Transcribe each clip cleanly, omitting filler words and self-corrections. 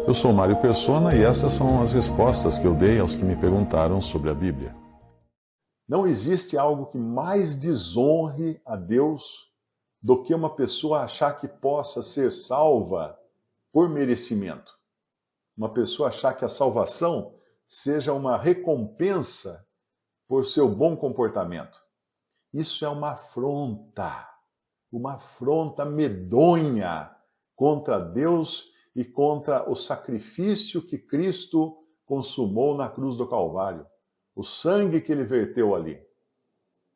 Eu sou Mário Persona e essas são as respostas que eu dei aos que me perguntaram sobre a Bíblia. Não existe algo que mais desonre a Deus do que uma pessoa achar que possa ser salva por merecimento. Uma pessoa achar que a salvação seja uma recompensa por seu bom comportamento. Isso é uma afronta medonha contra Deus e contra o sacrifício que Cristo consumou na cruz do Calvário, o sangue que ele verteu ali.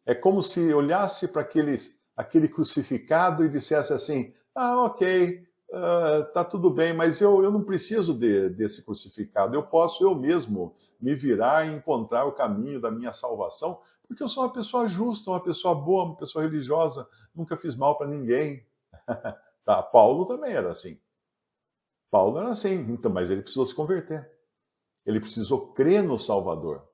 É como se olhasse para aquele crucificado e dissesse assim: ok, tá tudo bem, mas eu não preciso desse crucificado, eu posso eu mesmo me virar e encontrar o caminho da minha salvação, porque eu sou uma pessoa justa, uma pessoa boa, uma pessoa religiosa, nunca fiz mal para ninguém. Tá, Paulo também era assim. Paulo era assim, então, mas ele precisou se converter. Ele precisou crer no Salvador.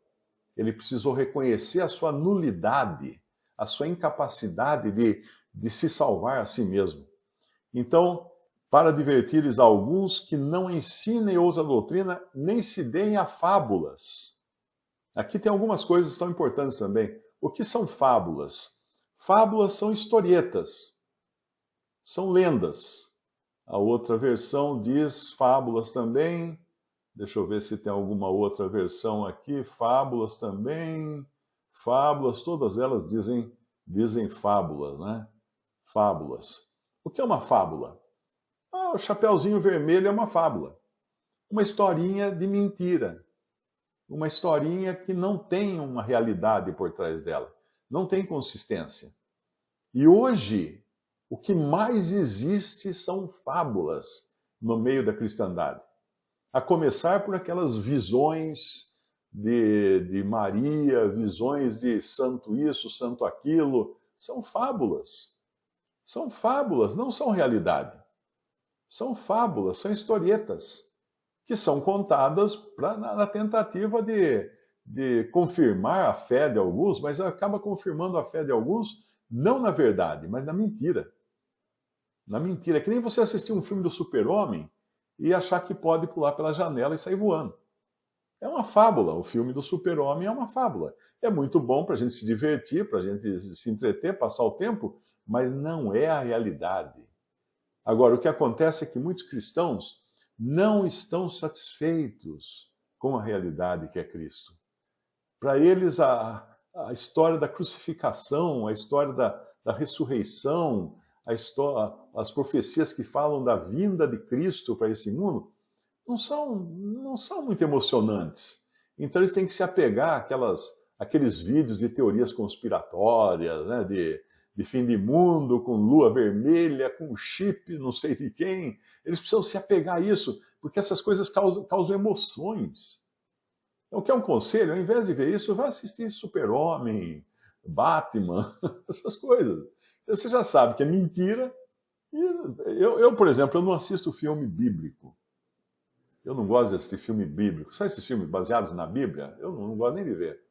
Ele precisou reconhecer a sua nulidade, a sua incapacidade de se salvar a si mesmo. Então, para advertir-lhes a alguns que não ensinem outra doutrina, nem se deem a fábulas. Aqui tem algumas coisas tão importantes também. O que são fábulas? Fábulas são historietas, são lendas. A outra versão diz fábulas também. Deixa eu ver se tem alguma outra versão aqui. Fábulas também. Fábulas, todas elas dizem fábulas, né? Fábulas. O que é uma fábula? O Chapeuzinho Vermelho é uma fábula. Uma historinha de mentira. Uma historinha que não tem uma realidade por trás dela. Não tem consistência. E hoje, o que mais existe são fábulas no meio da cristandade. A começar por aquelas visões de Maria, visões de santo isso, santo aquilo. São fábulas. São fábulas, não são realidade. São fábulas, são historietas, que são contadas na tentativa de confirmar a fé de alguns, mas acaba confirmando a fé de alguns, não na verdade, mas na mentira. Na mentira. É que nem você assistir um filme do Super-Homem e achar que pode pular pela janela e sair voando. É uma fábula. O filme do Super-Homem é uma fábula. É muito bom para a gente se divertir, para a gente se entreter, passar o tempo, mas não é a realidade. Agora, o que acontece é que muitos cristãos não estão satisfeitos com a realidade que é Cristo. Para eles, a história da crucificação, a história da ressurreição, as profecias que falam da vinda de Cristo para esse mundo, não são muito emocionantes. Então eles têm que se apegar àqueles vídeos de teorias conspiratórias, né, de fim de mundo, com lua vermelha, com chip, não sei de quem. Eles precisam se apegar a isso, porque essas coisas causam emoções. Então, o que é um conselho? Ao invés de ver isso, vá assistir Super-Homem, Batman, essas coisas. Você já sabe que é mentira. Eu, por exemplo, eu não assisto filme bíblico. Eu não gosto de assistir filme bíblico. Sabe esses filmes baseados na Bíblia? Eu não gosto nem de ver.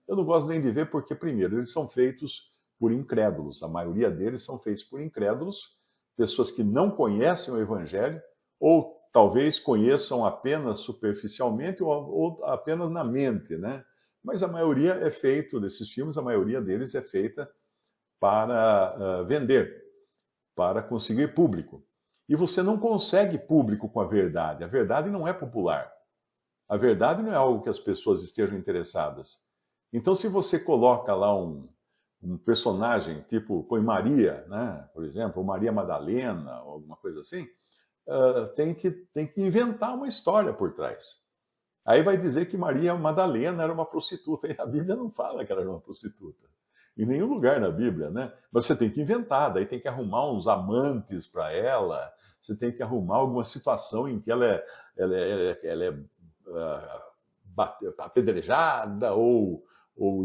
Eu não gosto nem de ver porque, primeiro, eles são feitos por incrédulos. A maioria deles são feitos por incrédulos, pessoas que não conhecem o Evangelho, ou talvez conheçam apenas superficialmente ou apenas na mente, né? Mas a maioria é feito desses filmes, a maioria deles é feita para vender, para conseguir público. E você não consegue público com a verdade. A verdade não é popular. A verdade não é algo que as pessoas estejam interessadas. Então, se você coloca lá um personagem, tipo, põe Maria, né, por exemplo, ou Maria Madalena, ou alguma coisa assim, tem que inventar uma história por trás. Aí vai dizer que Maria Madalena era uma prostituta, e a Bíblia não fala que ela era uma prostituta. Em nenhum lugar na Bíblia, né? Mas você tem que inventar, daí tem que arrumar uns amantes para ela, você tem que arrumar alguma situação em que ela é apedrejada ou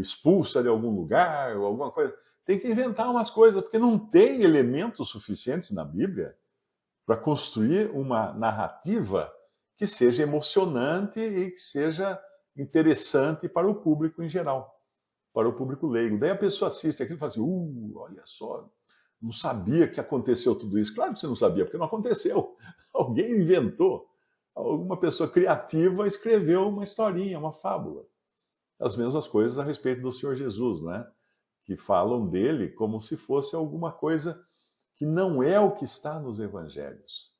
expulsa de algum lugar, ou alguma coisa. Tem que inventar umas coisas, porque não tem elementos suficientes na Bíblia para construir uma narrativa que seja emocionante e que seja interessante para o público em geral, para o público leigo. Daí a pessoa assiste aquilo e fala assim, olha só, não sabia que aconteceu tudo isso. Claro que você não sabia, porque não aconteceu. Alguém inventou. Alguma pessoa criativa escreveu uma historinha, uma fábula. As mesmas coisas a respeito do Senhor Jesus, não é? Que falam dele como se fosse alguma coisa que não é o que está nos evangelhos.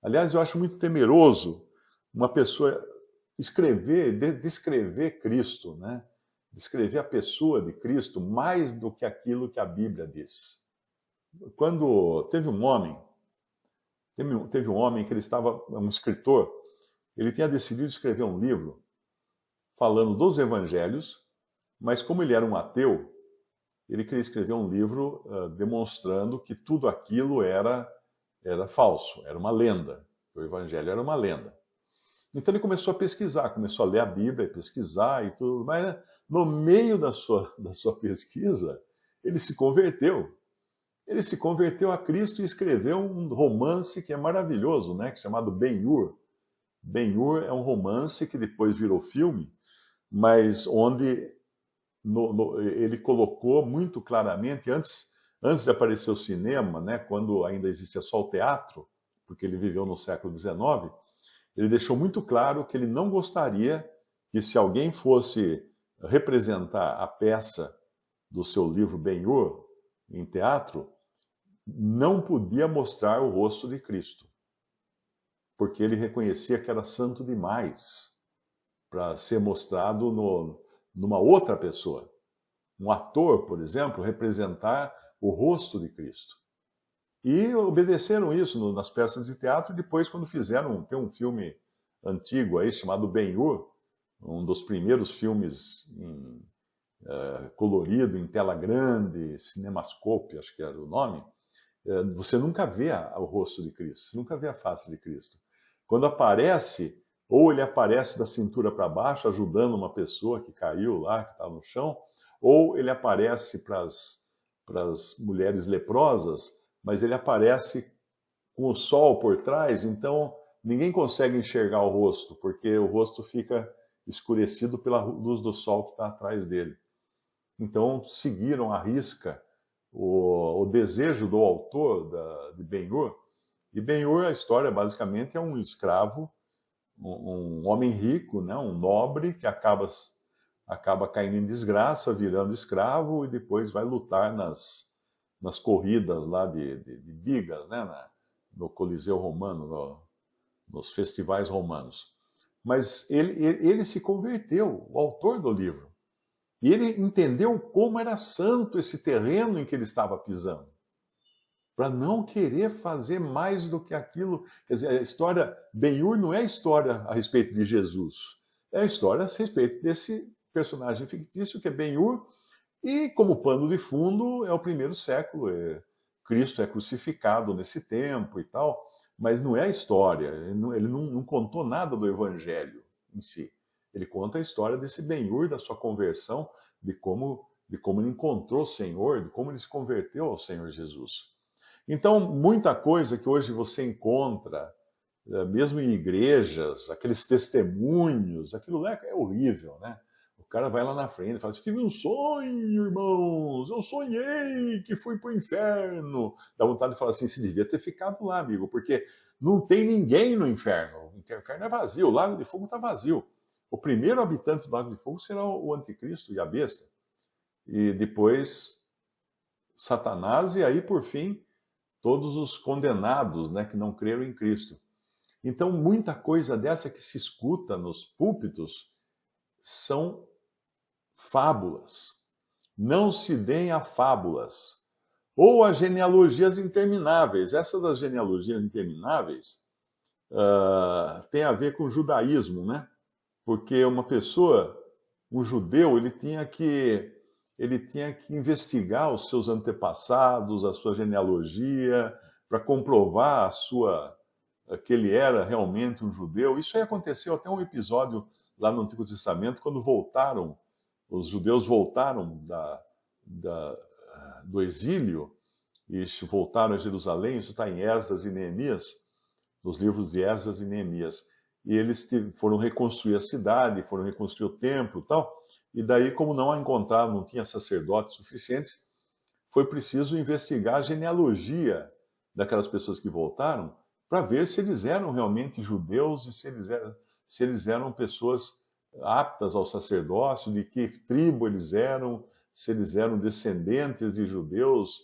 Aliás, eu acho muito temeroso uma pessoa descrever Cristo, né? Descrever a pessoa de Cristo mais do que aquilo que a Bíblia diz. Quando teve um homem que ele estava, um escritor, ele tinha decidido escrever um livro falando dos evangelhos, mas como ele era um ateu, ele queria escrever um livro demonstrando que tudo aquilo era falso, era uma lenda. O evangelho era uma lenda. Então ele começou a pesquisar, começou a ler a Bíblia, pesquisar e tudo, mas no meio da sua pesquisa, ele se converteu. Ele se converteu a Cristo e escreveu um romance que é maravilhoso, né, que é chamado Ben-Hur. Ben-Hur é um romance que depois virou filme, mas onde ele colocou muito claramente, antes de aparecer o cinema, né, quando ainda existia só o teatro, porque ele viveu no século XIX, ele deixou muito claro que ele não gostaria que, se alguém fosse representar a peça do seu livro Ben-Hur em teatro, não podia mostrar o rosto de Cristo, porque ele reconhecia que era santo demais para ser mostrado numa outra pessoa. Um ator, por exemplo, representar o rosto de Cristo. E obedeceram isso nas peças de teatro, depois quando tem um filme antigo aí chamado Ben-Hur, um dos primeiros filmes colorido, em tela grande, Cinemascope, acho que era o nome, você nunca vê o rosto de Cristo, você nunca vê a face de Cristo. Quando aparece, ou ele aparece da cintura para baixo, ajudando uma pessoa que caiu lá, que está no chão, ou ele aparece para as mulheres leprosas, mas ele aparece com o sol por trás, então ninguém consegue enxergar o rosto, porque o rosto fica escurecido pela luz do sol que está atrás dele. Então seguiram à risca o desejo do autor de Ben-Hur. E Ben-Hur, a história basicamente é um escravo, um homem rico, né, um nobre que acaba caindo em desgraça, virando escravo e depois vai lutar nas corridas lá de bigas, né, no Coliseu Romano, nos festivais romanos. Mas ele se converteu, o autor do livro. E ele entendeu como era santo esse terreno em que ele estava pisando, para não querer fazer mais do que aquilo. Quer dizer, a história Ben-Hur não é a história a respeito de Jesus, é a história a respeito desse personagem fictício que é Ben-Hur, e como pano de fundo é o primeiro século, Cristo é crucificado nesse tempo e tal, mas não é a história, ele não contou nada do evangelho em si. Ele conta a história desse Ben-Hur, da sua conversão, de como ele encontrou o Senhor, de como ele se converteu ao Senhor Jesus. Então, muita coisa que hoje você encontra, mesmo em igrejas, aqueles testemunhos, aquilo lá é horrível, né? O cara vai lá na frente e fala, tive um sonho, irmãos, eu sonhei que fui para o inferno. Dá vontade de falar assim, se devia ter ficado lá, amigo, porque não tem ninguém no inferno. O inferno é vazio, o lago de fogo está vazio. O primeiro habitante do lago de fogo será o anticristo e a besta. E depois Satanás e aí, por fim, todos os condenados, né, que não creram em Cristo. Então, muita coisa dessa que se escuta nos púlpitos são fábulas. Não se deem a fábulas. Ou a genealogias intermináveis. Essa das genealogias intermináveis tem a ver com o judaísmo, né? Porque uma pessoa, um judeu, ele tinha que investigar os seus antepassados, a sua genealogia, para comprovar que ele era realmente um judeu. Isso aí aconteceu até um episódio lá no Antigo Testamento, quando os judeus voltaram do exílio e voltaram a Jerusalém. Isso está em Esdras e Neemias, nos livros de Esdras e Neemias. E eles foram reconstruir a cidade, foram reconstruir o templo e tal. E daí, como não a encontraram, não tinha sacerdotes suficientes, foi preciso investigar a genealogia daquelas pessoas que voltaram para ver se eles eram realmente judeus e se eles eram pessoas aptas ao sacerdócio, de que tribo eles eram, se eles eram descendentes de judeus,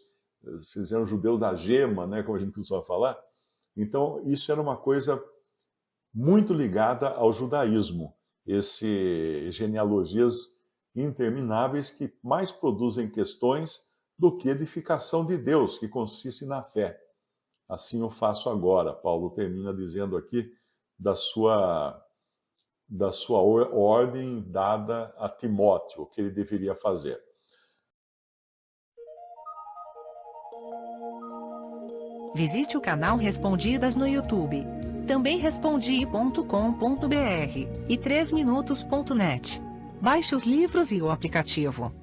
se eles eram judeus da gema, né, como a gente costuma falar. Então, isso era uma coisa muito ligada ao judaísmo, genealogias intermináveis que mais produzem questões do que edificação de Deus, que consiste na fé. Assim eu faço agora. Paulo termina dizendo aqui da sua ordem dada a Timóteo, o que ele deveria fazer. Visite o canal Respondidas no YouTube. Também respondi.com.br e 3minutos.net. Baixe os livros e o aplicativo.